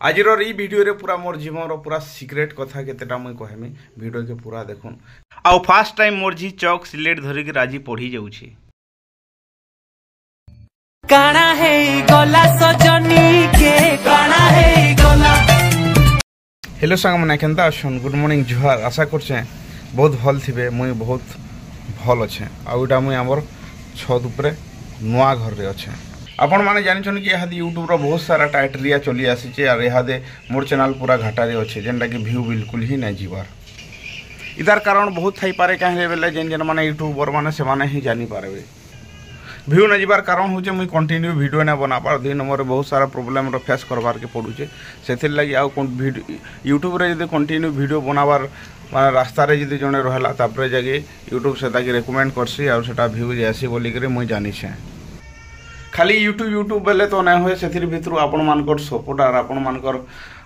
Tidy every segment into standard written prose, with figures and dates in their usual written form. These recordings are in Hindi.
आजिर ई वीडियो रे पूरा मोर जीवन पूरा सिक्रेट कथा केतेटा मुई कहमी वीडियो के पूरा देखुन। आउ फास्ट टाइम मोर जी चौक सिलेट धरिक राजी पढ़ी जाउछि। काना है गला सजनी के काना है गला। हेलो सांग मने केनता अछन गुड मॉर्निंग जुहार आशा करछे बहुत भल थिबे। मुई बहुत भल अच्छे आउटा मुई हमर छत ऊपर नुआ घर रे अच्छे। आपण माने जानिछन कि यहादे यूट्यूब रो बहुत सारा टाइटरिया चली आसीचे और यहादे मोर चैनल पूरा घाटारे अच्छे जेनटा कि व्यू बिल्कुल ही नहीं जीवार। इधर कारण बहुत थई पारे काहे बेले जेन जेन माने यूट्यूबर माने से माने ही जानी पारबे। व्यू न जीवार कारण होचे मुई कंटिन्यू वीडियो न बना पार दिन मोर बहुत सारा प्रॉब्लम रो फेस करबार के पड़ुचे। सेथिर लागि आ यूट्यूब रे जदि कंटिन्यू वीडियो बनाबार माने रास्ता रे जदि जने रहला तापरे जागे यूट्यूब से ताकि रेकमेंड करसी और सेटा व्यू जासी बोली करे मुई जानि छे। खाली यूट्यूब बेले तो ना हुए से भितर आपण मानकर सपोर्ट और आपण मानकर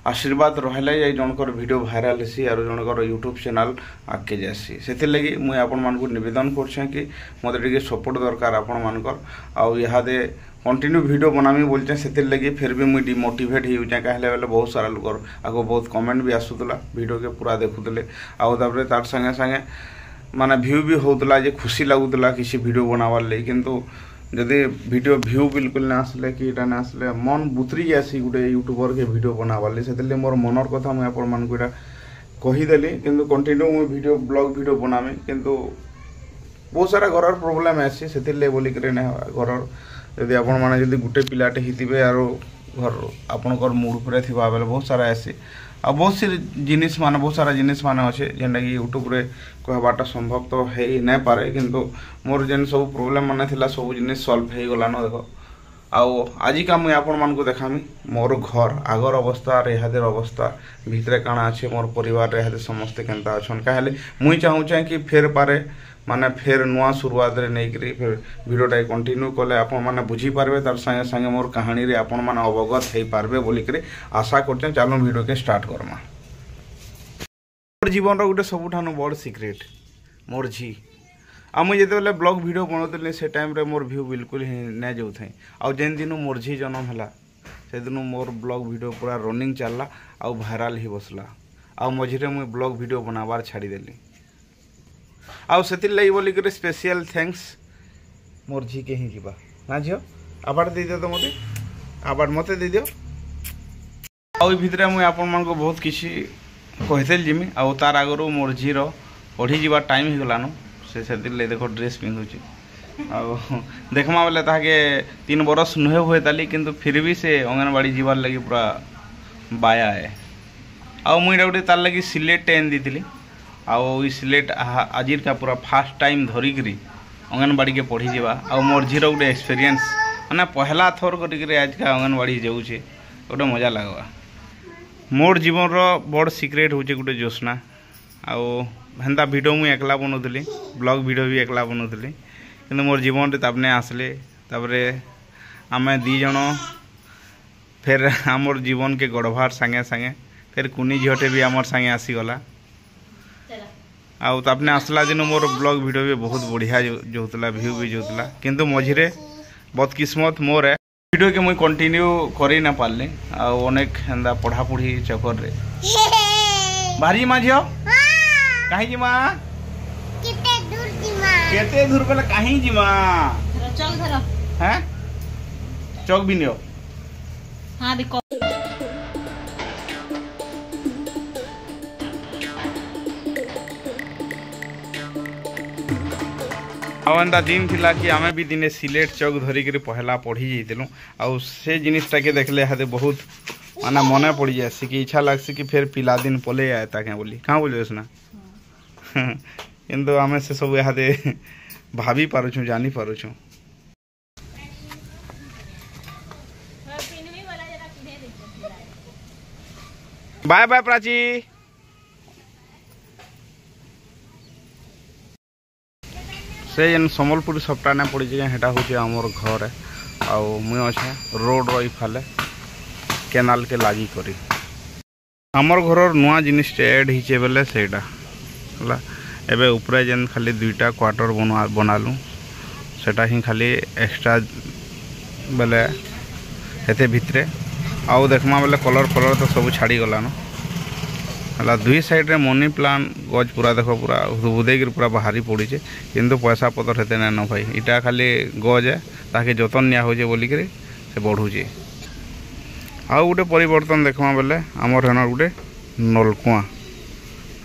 आशीर्वाद रहले जाई जनकर वीडियो भाइराल हेसी और जनकर यूट्यूब चैनल आगे जासी। से लगी मुई आपण मानकर निवेदन करछे कि मते टिके सपोर्ट दरकार आपण मानकर आउ इहादे कंटिन्यू वीडियो बनामी बोलचे। से लगी फिर भी मुई डिमोटिवेट हो जाए कहले बेले बहुत सारा लोग आगो बहुत कमेंट भी आसुतला वीडियो के पूरा देखुतले आउ तापर तार संगे संगे माने व्यू भी होतला जे खुशी लागुतला किसी वीडियो बनावार ले। किंतु जदि वीडियो व्यू बिल्कुल ना आसले कि इटा ना आसले मन बुतरी आसी गोटे यूट्यूबर के वीडियो बनावाली से मोर मनर कथा मुझे आपण मान को कहीदेली। किंतु कंटिन्यू मुझे वीडियो ब्लॉग वीडियो बनामी किंतु बहुत सारा घर प्रोब्लेम आसी से बोलिक घर जदि आपण मैंने जदि गोटे पिलाटे हितबे और घर आपणकर मूड पर थी बेले बहुत सारा आसी आ बहुत सी जिनिस माने बहुत सारा जिनिस माने अच्छे जेनटा कि यूट्यूब रे कहबाटा संभव तो है ही नहीं पारे। किंतु मोर जेन सब प्रॉब्लम माने थिला सब जिनिस सॉल्व हो गला न देखो। आउ आज का मुझे आपण मान को देखामी मोर घर आगर अवस्था रेहादेर अवस्था भितरे काଣା अच्छे मोर परिवार रेहादे समस्ते केनता अछन कहले मुई चाहूचे कि फेर पारे माने फेर नुआ शुरुआत रे नहीं करी फिर वीडियोटा कंटिन्यू कले आपण माने बुझी पारबे तार संगे संगे मोर कहानी रे आपण माने अवगत हे पारबे बोली करे आशा करते। चलो वीडियो के स्टार्ट करमा। मोर जीवन रो गोटे सबुठानु बड़ सिक्रेट मोर झी आ मुझे जेते ब्लॉग वीडियो बनौली से टाइम रे मोर व्यू बिल्कुल ही नहीं जाऊ थे। आ जेन दिन मोर झी जन्म है से दिन मोर ब्लॉग वीडियो पूरा रनिंग चलला आ भाइराल ही बसला आ मझे मुझे ब्लॉग वीडियो बनाबार छाड़ीदेली आउ से लगी बोल कर स्पेशल थैंक्स मोर झी के ही जीवा ना झील आबार दे दियो तो मते आबार मते दे दियो। आउ भितर मुझे आपण मान को बहुत किसी कहते जिमी आउ तार आगरू मोर झीर पढ़ी जीवा टाइम हो गलान से देखो ड्रेस पिंधुची आउ देखमा बेले ताके 3 बरस नुहे हुए ताली किंतु फिर भी से अंगनवाड़ी जीवार लगी पूरा बाया है। आउ मुझे गोटे तार लगी सिलेट एन दी आउ सिलेट आजिर का पूरा फास्ट टाइम धरिकी अंगनवाड़ी के पढ़ी जावा आउ मोर झीर गोटे एक्सपीरियंस माने पहला थर कर आज का अंगनवाड़ी जाऊे गोटे मजा लगवा। मोर जीवन रो बड़ सिक्रेट होचे गोटे जोशना आउ हेन्ता वीडियो मुझे एकला बनौली ब्लॉग वीडियो भी एकला बनौली किंतु मोर जीवन रे तापने आसले तापरे आमे दी जन फिर आमर जीवन के गढ़भार संगे संगे फिर कुनी झीटे भी आमर संगे आसीगला आउ तापने आसला दिन मोर ब्लॉग वीडियो भी बहुत बढ़िया जोतला व्यू भी जोतला किंतु मझिरे बहुत किस्मत मोर है वीडियो के मुझे कंटिन्यू कर ना पारली आउ अनेक हेन्दा पढ़ापढ़ी चक्कर रे भारी माँ झील कहीं जिमा केते दूर पहले कहीं जिमा चौक धरो हैं चौक भी नियो हां देखो आंदा दिन थिला कि आमे भी दिने सिलेट चौक धरिक पहला पढ़ी जाइलु आउ से जिनिसटा के देखले हादे बहुत माना मने पड़ जासी कि इच्छा लागसी कि फिर पिला दिन पले आए ताके बोली कहाँ बोलिस ना किंतु आमे से सब इहादे भाभी पारुछु जानी पारुछु। बाय बाय प्राची से जेन सम्बलपुर सप्ताह पड़ी हेटा हूँ आमर घर है आउ मुई अच्छे रोड रही फाले केनाल के लागी करी आमर घर नुआ जिनिस एड हिचे बेले सेटा है एबे ऊपर जेन खाली 2टा क्वार्टर बनालु सेटा ही खाली एक्स्ट्रा बेले हेते भितरे आउ देखमा बेले कलर फलर तो सब छाड़ी गलान है दुई साइड्रे मनी प्लांट गज पूरा देख पूरा बुदेक पूरा बाहरी पड़ी किंतु पैसा पतर हेते ना भाई इटा खाली गज है ताकि जतन निया हो बोलिक से बढ़ुचे आउ गोटे परिवर्तन देखमा बेले आमर हेन गोटे नलकुआ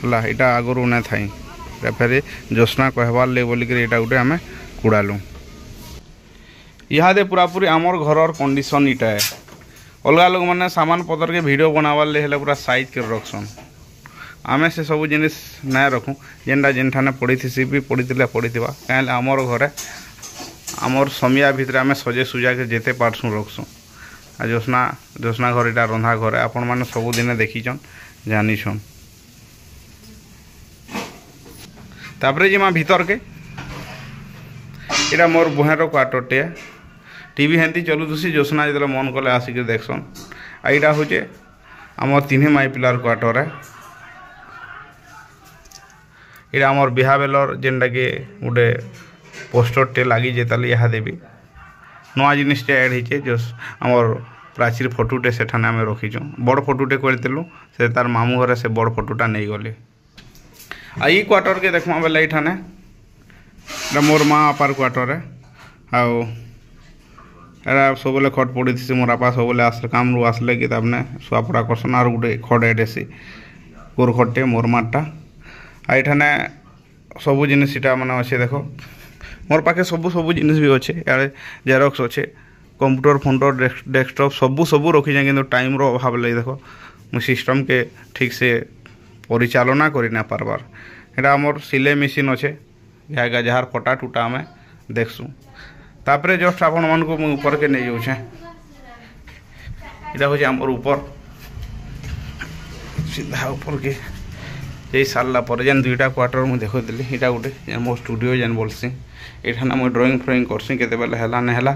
है इटा आगु ना थाई फेर जोस्ना कहबार लगे बोलिक इटा गोटे आम कुड़ालु इहादे पूरापूरी आमर घर कंडीशन इटा है अलग लोक मैंने सामान पतर के वीडियो बनाबार लगे पूरा साइज कर रखसन आमे से सब जिनिस ना रखूँ जेनटा जेनठाने पड़ी भी पड़ी कहीं आमर घरे आमर समिया भितर आम सजे सुजा के जेते पार्सुँ रखसुँ आ जोस्ना घर इटा रंधा घर आपण मैंने सबुदिने देखीछन जानीछन तापरे जिमा भीतर के इटा मोर बुहेर क्वार्टरटे टीवी हेंती चलुथुसी जोस्ना जो मन कले आसिक देखसन आ इटा हूँ आमर 3 माई पिलार क्वार्टर है इटा आमर बिहा बेलर जेनटा कि गोटे पोस्टरटे लगी जेताले यहाँ देवी नुआ जिनिसटे एड होचे जो आमर प्राचीर फोटोटे सेठाने आम रखीचु बड़ फोटोटे करलु से तार मामू घरे से बड़ फोटोटा नहीं गले आ ई क्वार्टर के देखमा बेले ठाने मोर माँ बापार क्वार्टर है आउ एरा सब खट पड़ी थी मोर बापा सब आसले काम रू आसले कि तमने शुआपड़ा करसन आर गोटे खट एडेसी कोर खटे मोर माटा आईठाने सबू जिनिस इटा माने अच्छे देख मोर पाखे सबू जिनिस भी अच्छे यार जेरक्स अच्छे कंप्यूटर फोनटर डेस्कटॉप सबू रखी कि टाइम रो अभाव लगे देख मुझ सिस्टम के ठीक से परिचालना करना पार्बार यहाँ आमर सिलाई मेसीन अच्छे जहाँ जार फटा टूटा आम देखसु तापरे जस्ट आपण मन को ऊपर के नहीं जाऊे इटा हूँ आमर ऊपर सीधा ऊपर के यही सारा पर जेन 2टा क्वार्टर मुझे देखी इटा गोटे मो स्टूडियो जेन बोलसी ये मुझे ड्रॉइंग फ्रॉइंग करसी केते बेले हैला ना हैला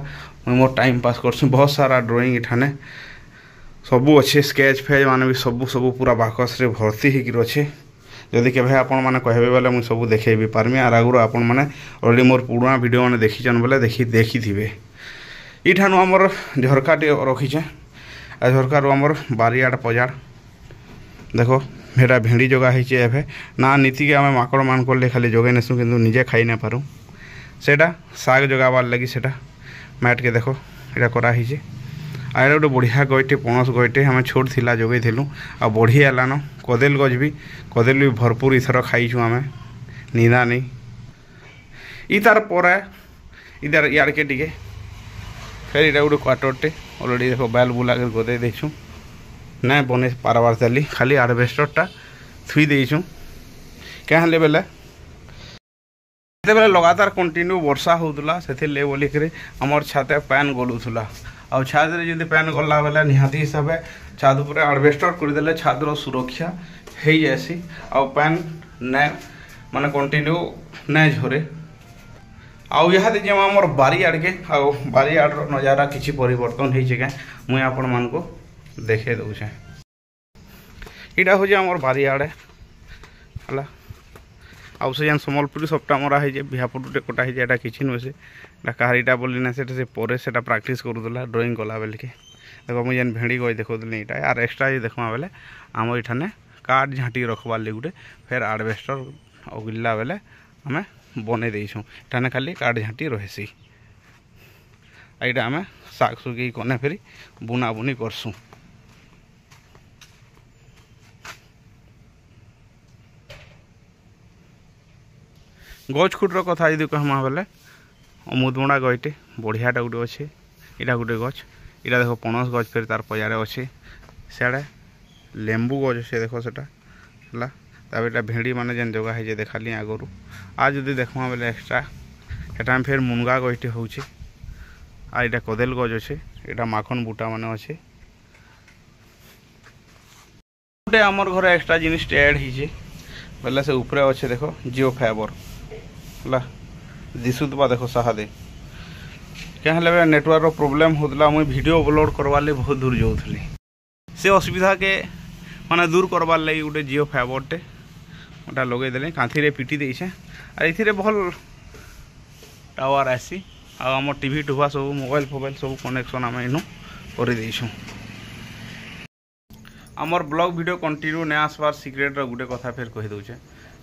मुझे मोर टाइम पास करसी बहुत सारा ड्रॉइंग इठाने सबू अच्छे स्केच फेज माने भी सबू पूरा बाकस रे भर्ती होकर अच्छे जदि के आपण मैंने कहबे बेले मुझे सब देखे भी पार्मी आर आगुरी आपण मैंने अलरेडी मोर पुराना वीडियो मैंने देखीचन बोले देखी थे इठानु आमर झरका टे रखीचे आ झरकार आमर बारियाड पजाड़ देखो मेरा भेड़ी जगह है ना नीति के आम माकड़ मान कर खाली जगह नेसु किंतु निजे खाई ना पारू सेटा साग जगाबार लगी सेटा मैट के देखो यहाँ कराही आर गोटे बढ़िया गईटे पणस गईटे आम छोट थिला जगै थिलु आ बढ़िया लान कदेल गज भी भरपूर इथर खाईचु आम निदा नहीं इ तार पर इधर यार के टिके फिर इटा गोटे क्वार्टरटे अलरेडी देखो बैल बुला के गदे देचु ना बने पारबार चली खाली आरबेस्टरटा थुई देचु क्या बेले बेले लगातार कंटिन्यू वर्षा होता से बोलिक आमर छाते पैन गलुला आ छाद जो पैन गला बेले निहाती हिसाब से छाद उपर आरबेस्टर करदे छादर सुरक्षा हो जासी आ पैन ना माने कंटिन्यू ना झरे आउ यहाँ जो आमर बारियाड़ के बारियाड़ नजारा किसी परिवर्तन हो मुझे आपण मान को देखे दूचे इटा हूँ आमर बारियाड़े है आउ से जेन सम्बलपुरी सप्टा मरा है बिहापुटे कटा है किसी नुहे से कहारीटा बोली ना से पर से प्राक्ट करूला ड्रॉइंग कला बेल के देखो मुझे जेन भेड़ी गई देखुली इटा आर एक्सट्रा जो देखा बेले आम इठाने काठ झाँटी रखबार लगे गोटे फेर आरबेस्टर अगिला बेले आम बने देछुँ इठाने खाली काठ झाँटी रहेसी आम साग सुगी कने फेरी बुना बुनी करसुँ गज खुटर कथा यदि कहमा बेले अमृतभंडा गईटे बढ़ियाटा गोटे अच्छे यहाँ गोटे गच इटा देखो पणस गच फिर तार पजारे अच्छे सियाड़े लेंबू गज अच्छे देखो सेटा है तापर भेड़ी माने जेन जगह है देखाली आगरू आज जदि देखमा बेले एक्सट्रा एटा फिर मुनगा गईटे होचे आ इटा कदेल गज अच्छे यहाँ माखन बूटा माने अच्छे गोटे आमर घर एक्सट्रा जिनिस एड होचे बेले से ऊपर अच्छे देखो जिओ फाइबर है दिशुवा देखो साहादे क्या नेटवर्क प्रोब्लेम होता मुझे वीडियो अपलोड करवार लगे बहुत दूर जाऊली से असुविधा के माने दूर करवार लगे गोटे जिओ फाइबरटे गोटा लगेदे कांथी पिटी देछे और ये भल टावर आसी आम टीवी टुवा सब मोबाइल फोबाइल सब कनेक्शन आम इनू कर आमर ब्लॉग वीडियो कंटिन्यू नहीं आसबार सिक्रेट गोटे कथा फिर कही दूचे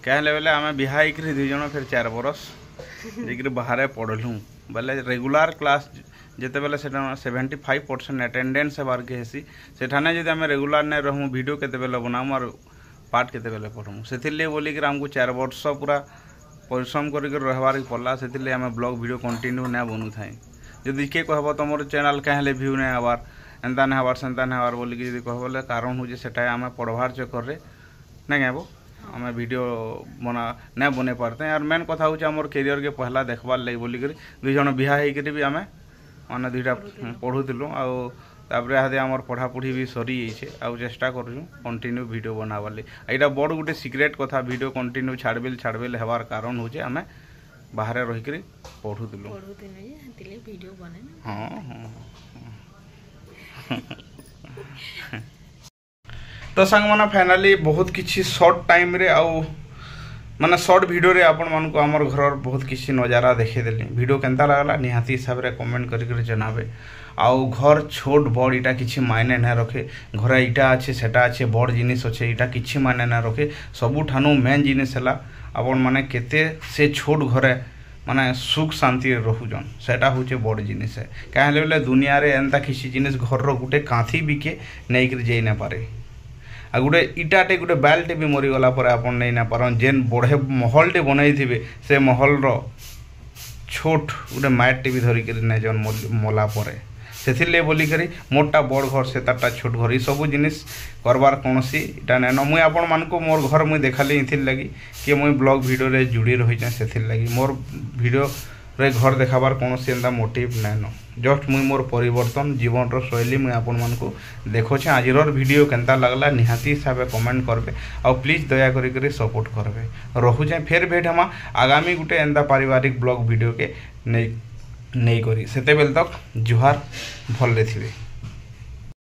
कहले बेले आम बिहा दुई जन फिर 4 बरस जाकि बाहर पढ़लु बेले रेगुलर क्लास जिते बेले 75% अटेंडेंस हेबार के हेसी सेठाने जदि आम रेगुलर नहीं रहूँ वीडियो केते बेले बनाऊँ और पाठ केते बेले पढ़ूँ से बोलिक आमको 4 वर्ष पूरा परिश्रम करके रहबार पड़ला से आम ब्लॉग वीडियो कंटिन्यू नहीं बनू था जदि किए कहब तुम चैनल कहीं व्यू नहीं हबार एंता नहीं हबार सेंता नहीं हबार बोलिकी जब कह बोले कारण हूँ सेटा आम पढ़वार चक्कर में नहीं गायब आम वीडियो बना नहीं बने पारते और मेन कथा हूँ आम कैरियर के पहला देखबार लगे बोलिक 2 जन बिहा होकर भी आम मैंने 2टा पढ़ुलु आउे हादे आम पढ़ापढ़ी भी सरी जाइए आउ चेष्टा करूँ कंटिन्यू वीडियो बनाबार लगे यहाँ बड़ गोटे सिक्रेट कथा वीडियो कंटिन्यू छाड़बेल हबार कारण हूँ आम बाहर रहीकि पढ़ुलु हाँ हाँ तो सांग माना फाइनाली बहुत किसी शॉर्ट टाइम रे आउ माने शॉर्ट वीडियो रे आपण मानको हमर घर बहुत किसी नजारा देखे देली वीडियो केनता लागला निहाती हिसाब रे कमेंट करिक जनाबे आउ घर छोट बड़ इटा किछि मायने ना रखे घर इटा अच्छे सेटा अच्छे बड़ जिनिस अच्छे इटा किछि मायने ना रखे सबु ठानु मेन जिनिस हला आपण माने केते से छोट घरे माने सुख शांति रोहुजन सेटा होचे बड़ जिनिस है कहीं बोले दुनिया रे एंता किसी जिनिस घर गोटे कांथी बिके नहीं कर जाई ना पारे आ गोटे इटाटे गोटे बैलटे भी मरीगला आप नहीं ना पारन जेन बढ़े महलटे बनई थे से महल छोट गोटे मैटटे भी धरिक नहीं जन मला परे से बोलिक मोरटा बड़ घर से तारटा छोट घर ये सब जिनिस करबार कौन इटा नाइन मुई आपण मानक मोर घर मुई देखाली इथिर लगी कि मुई ब्लॉग वीडियो रे जुड़ी रही से लगी मोर वीडियो रे घर देखाबार कौन एंता मोटिव नाइन जस्ट मुई मोर परिवर्तन जीवन शैली मुई आपण मानक देखोछे आजिर वीडियो केनता लगला निहाती हिसाब से कमेंट करबे और प्लीज दया करी सपोर्ट करबे रहुचे फिर भेट हमा आगामी गुटे एंता पारिवारिक ब्लॉग वीडियो के नहीं करी सेते बेल तक जुहार भल्ले थिबे।